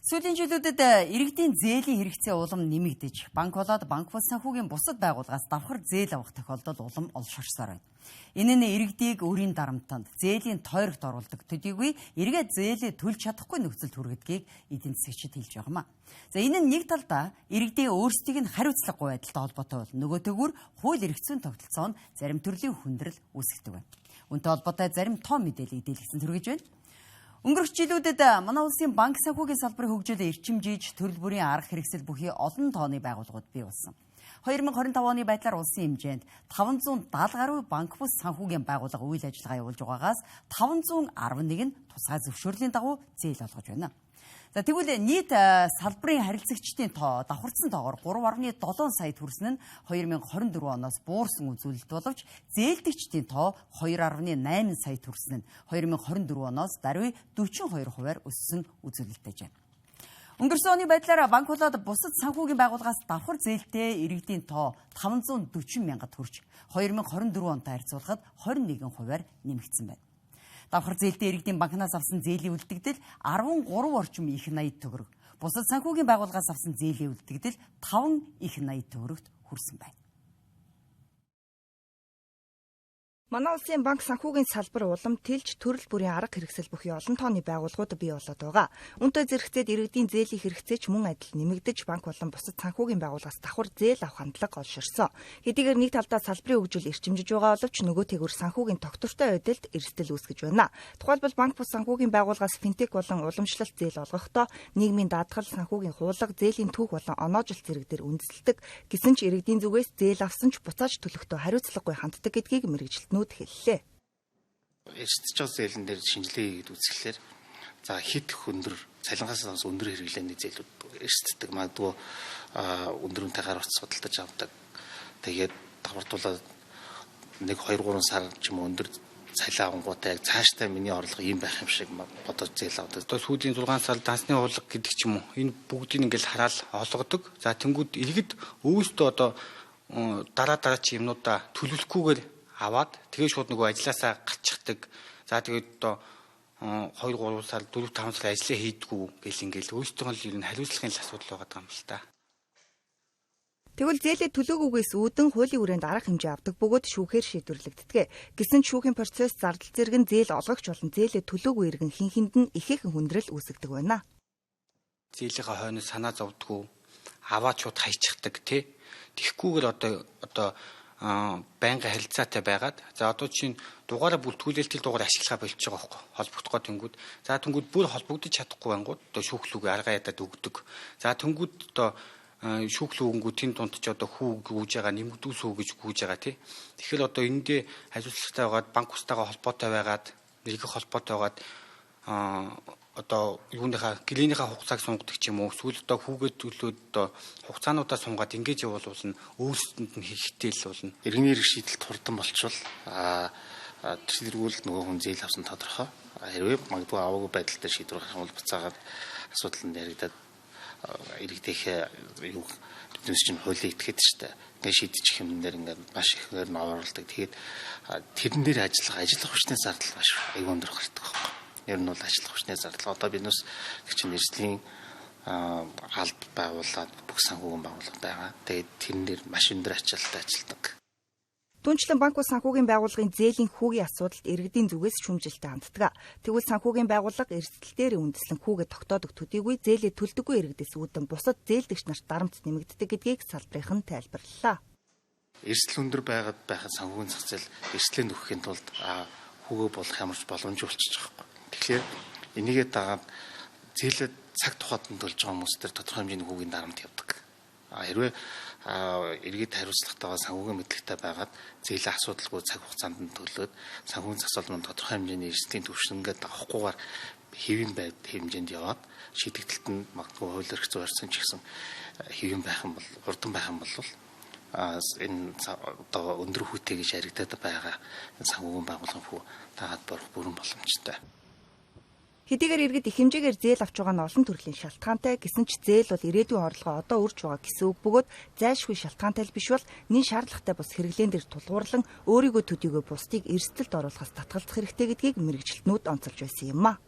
Сүүлийн жилүүдэд иргэдийн зээлийн хэрэгцээ улам нэмэгдэж, банк болоод банк бус санхүүгийн бусад байгууллагаас давхар зээл авах тохиолдол улам олширсаар байна. Энэ нь иргэдийг өөрийн дарамтанд зээлийн тойрогт оруулдаг төдийгүй эргээд зээлээ төлж чадахгүй нөхцөлд хүргədгийг эдийн засгчид хэлж байгаамаа. За энэ нь нэг талдаа иргэдийн өөрсдийг нь хариуцлагагүй байдалтай холбоотой бол нөгөө төгөөр хууль эрх зүйн тогтолцоо нь зарим төрлийн хүндрэл үүсгэдэг байна. Үүнтэй холбоотой зарим тоо мэдээлэл дэлгэсэн төрөж байна. Өнгөрөх жилүүдэд манай улсын банк санхүүгийн салбарын хөгжил эрчимжиж төрөл бүрийн арга хэрэгсэл бүхий олон тооны байгууллагууд бий болсон. 2025 оны байдлаар улсын хэмжээнд 570 гаруй банк бус санхүүгийн байгууллага үйл ажиллагаа явуулж байгаагаас 511 нь тусгай зөвшөөрлийн дагуу зээл олгож байна. За тэгвэл нийт салбарын харилцагчдын тоо давхарцсан тоогоор 3.7 сая хүрсэн нь 2024 оноос буурсан үзүүлэлт боловч зээлдэгчдийн тоо 2.8 сая хүрсэн нь 2024 оноос даруй 42%-аар өссөн үзүүлэлт байж байна. Өнгөрсөн оны байдлаар банк болоод бусад санхүүгийн байгууллагаас давхар зээлтэй иргэдийн тоо 540 мянгад хүрч 2024 онтой харьцуулахад 21%-аар нэмэгдсэн байна. Давхар зээлтэй иргэдийн банкнаас авсан зээлийн үлдэгдэл 13 орчим их 80 төгрөг. Бусад санхүүгийн байгууллагаас авсан зээлийн үлдэгдэл 5 их 80 төгрөгт хүрсэн байна. Манай улсын банк санхүүгийн салбар улам тэлж төрөл бүрийн арга хэрэгсэл бүхий олон тооны байгууллагууд бий болоод байгаа. Үүнтэй зэрэгцээд иргэдийн зээлийн хэрэгцээ ч мөн адил нэмэгдэж банк болон бусад санхүүгийн байгууллагаас давхар зээл авах хандлага олширсан. Хэдийгээр нэг талдаа салбарын хөгжил эрчимжиж байгаа боловч нөгөөтэйгүр санхүүгийн тогтвортой байдалд эрсдэл үүсгэж байна. Тухайлбал банк бус санхүүгийн байгууллагаас финтек болон уламжлалт зээл олгохдоо нийгмийн даатгал, санхүүгийн хуулга, зээлийн түүх болон оноожилт зэрэг дээр үндэслэдэг. Гэсэн ч иргэдийн зүгээс зээл авсан ч буцааж төлөхдөө хариуцлагагүй ханддаг гэдгийг мэргэжилтнүүд хэллээ. Эрсдэж байгаа зээлэн дээр шинжилгээ хийгээд үзэхлээр за хэд хөндөр цалингаас өндөр хэрэглээний зээлүүд эрсддэг. Магадгүй өндөр үнэтэй гар утас судалдаж авдаг. Тэгээд давхартуулаад 1-2-3 сар ч юм уу өндөр цалин авангуудаа яг цаашдаа миний орлого ийм байх юм шиг бодож зээл авдаг. Одоо сүүлийн 6 сар дансны хуулга гэдэг ч юм уу энэ бүгдийг ингээл хараад олгодог. За тэнгууд иргэд өөрсдөө одоо дараа чи юмнуудаа төлөвлөхгүйгээр аваад тэгээ шууд нөгөө ажилласаа гачихдаг. За тэгээд одоо 2-3 сар 4-5 сар ажиллаа хийдгүү гэл ингээл өөрсдөө л ер нь хариуцлагын асуудал байгаа юм л та. Тэгвэл зээлээ төлөөгүйгээс үүдэн хуулийн хүрээнд арга хэмжээ авдаг бөгөөд шүүхээр шийдвэрлэгддэг. Гэсэн ч шүүхийн процесс зардал зэрэг нь зээл олгогч болон зээлээ төлөөгүй иргэн хинхэнд нь ихээхэн хүндрэл үүсгдэг байна. Зээлийнхаа хойноос санаа зовдгоо аваад шууд хайчихдаг тий. Тэгхгүйгээр одоо байнга харилцаатай байгаад за одоо чинь дугаараа бүртгүүлэлт дугаар ашиглахаа болж байгаа байхгүй холбогдохоо тэнгүүд за тэнгүүд бүр холбогдож чадахгүй байнгут одоо шүүхлүүгээ арга ядаад өгдөг за тэнгүүд одоо шүүхлүүнгүүд тэн дунд ч одоо хүү гүйж байгаа нэмэгдүүлсүү гэж гүйж байгаа тий тэгэхээр одоо эндээ хариуцлагатай байгаад банк устайгаа холбоотой байгаад нэрийн холбоотой байгаад одоо юуныхаа гэрээнийхээ хугацааг сунгаддаг ч юм уу эсвэл одоо хүүгээд төлөөд одоо хугацаануудаа сунгаад ингэж явуулвал нь өөрсдөнд нь хэрэгтэй л болно. Иргэний эрх шийдэлт хурдан болчвол тэргүүл нөгөө хүн зээл авсан тодорхой. Хэрвээ магадгүй аваагүй байдал дээр шийдвэр гаргах бол буцаагаад асуудал нь яригадаад иргэдийнхээ юу төдөөс чинь хуулийн этгээд штэ. Ингээ шийдчих юм дээр ингээ маш ихээр нь оруулдаг. Тэгээд тэрэн дээр ажиллах хүчний зардал маш аюул өндөр гардаг байхгүй. Ер нь бол ажиллах хүчний зардал. Одоо биднээс чинь эрсдлийн алб байгууллагад бүх санхүүгийн байгууллага байгаа. Тэгээд тэрэн дээр маш өндөр ачаалттай ажилтдаг. Түүнчлэн банк бус санхүүгийн байгууллагын зээлийн хүүгийн асуудалд иргэдийн зүгээс шүүмжилттэй ханддаг. Тэгвэл санхүүгийн байгууллага эрсдэл дээр үндэслэн хүүгээ тогтоодог төдийгүй зээлээ төлдөггүй иргэдээс үүдэн бусад зээлдэгч нарт дарамт нэмэгддэг гэдгийг салбарын тайлбарлалаа. Эрсдэл өндөр байхад санхүүгийн зах зээл эрсдлээ нөхөхийн тулд хүүгээ болох ямарч боломжгүй болчихж байгаа юм. Тэгэхээр энийгээ дагаад зээлээ цаг тухайд төлж байгаа хүмүүс төр тодорхой хэмжээний хүүгийн дарамт явдаг. Хэрвээ иргэд хариуцлагатайгаа санхүүгийн мэдлэгтэй байгаад зээлийн асуудалгүй цаг хугацаанд нь төлөөд санхүүгийн засварлын тодорхой хэмжээний эрсдлийн түвшингээд авахгүйгээр хэвийн байд хэмжээнд яваад шийдэгдэлт нь магадгүй хууль эрх зүйн харьцан ч гэсэн хэвийн байх юм бол хурдан байх юм бол энэ одоо өндөр хүүтэй гэж яригдаад байгаа санхүүгийн байгууллагын хүү дагаад борох бүрэн боломжтой. Хэдийгээр иргэд их хэмжээгээр зээл авч байгаа нь олон төрлийн шалтгаантай гэсэн ч зээл бол ирээдүйн орлогоо одоо үрж байгаа гэсэн үг бөгөөд зайлшгүй шалтгаантай биш бол нэн шаардлагатай бус хэрэглэн дээр тулгуурлан өөрийгөө төдийгүй бусдыг эрсдэлд оруулахаас татгалзах хэрэгтэй гэдгийг мэргэжилтнүүд онцолж байсан юм а.